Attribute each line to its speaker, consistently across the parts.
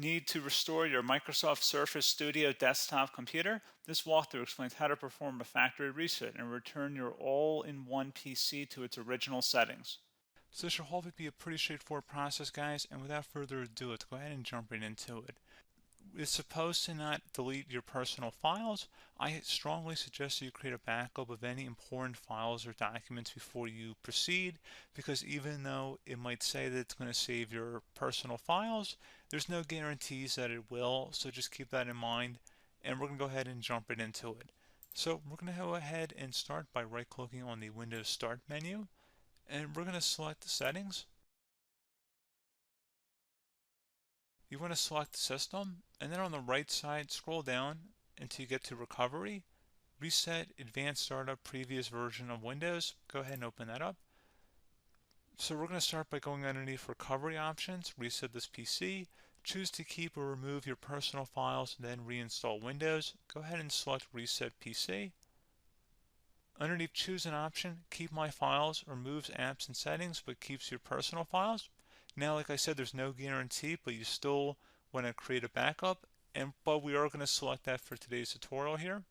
Speaker 1: Need to restore your Microsoft Surface Studio desktop computer? This walkthrough explains how to perform a factory reset and return your all-in-one PC to its original settings. So this should hopefully be a pretty straightforward process, guys, and without further ado, let's go ahead and jump right into it. It's supposed to not delete your personal files. I strongly suggest that you create a backup of any important files or documents before you proceed, because even though it might say that it's going to save your personal files, there's no guarantees that it will, so just keep that in mind, and we're going to go ahead and jump right into it. So we're going to go ahead and start by right-clicking on the Windows Start menu, and we're going to select the settings. You want to select System, and then on the right side, scroll down until you get to Recovery. Reset Advanced Startup Previous Version of Windows. Go ahead and open that up. So we're going to start by going underneath Recovery Options, reset this PC. Choose to keep or remove your personal files, then reinstall Windows. Go ahead and select Reset PC. Underneath Choose an option, Keep My Files removes apps and settings but keeps your personal files. Now, like I said, there's no guarantee, but you still want to create a backup, but we are going to select that for today's tutorial here.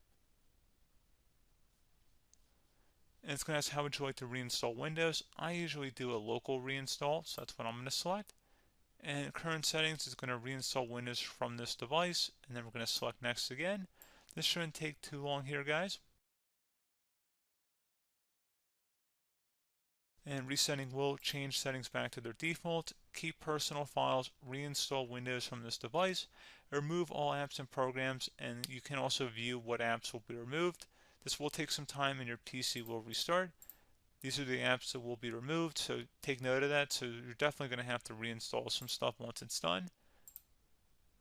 Speaker 1: And it's going to ask how would you like to reinstall Windows. I usually do a local reinstall, so that's what I'm going to select. And current settings is going to reinstall Windows from this device, and then we're going to select next again. This shouldn't take too long here, guys. And resetting will change settings back to their default, keep personal files, reinstall Windows from this device, remove all apps and programs, and you can also view what apps will be removed. This will take some time and your PC will restart. These are the apps that will be removed, so take note of that. So you're definitely going to have to reinstall some stuff once it's done.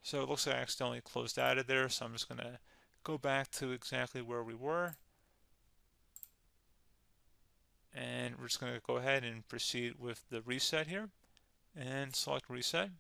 Speaker 1: So it looks like I accidentally closed out of there, so I'm just going to go back to exactly where we were. And we're just going to go ahead and proceed with the reset here and select reset.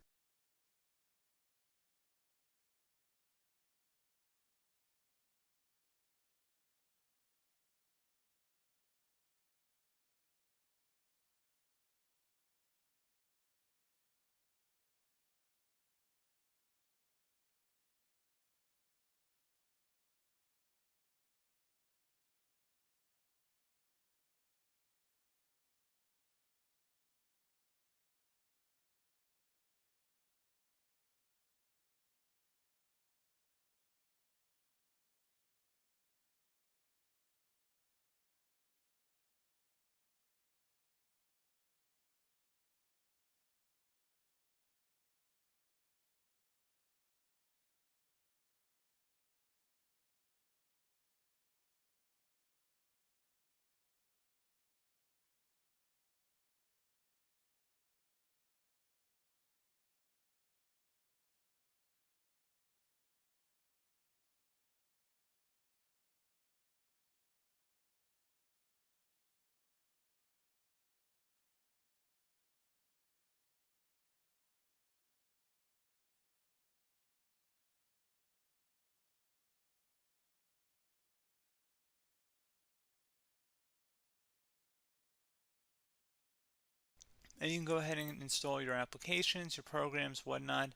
Speaker 1: And you can go ahead and install your applications, your programs, whatnot,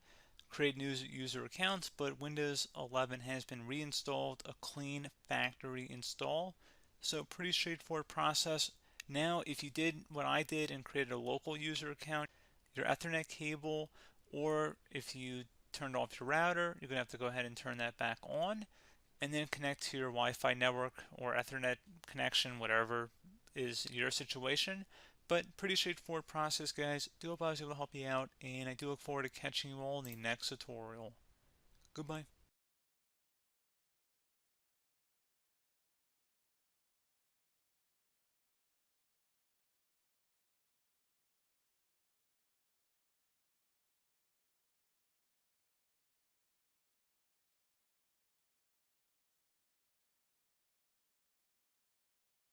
Speaker 1: create new user accounts, but Windows 11 has been reinstalled, a clean factory install. So pretty straightforward process. Now, if you did what I did and created a local user account, your Ethernet cable, or if you turned off your router, you're going to have to go ahead and turn that back on and then connect to your Wi-Fi network or Ethernet connection, whatever is your situation. But pretty straightforward process, guys. Do hope I was able to help you out, and I do look forward to catching you all in the next tutorial. Goodbye.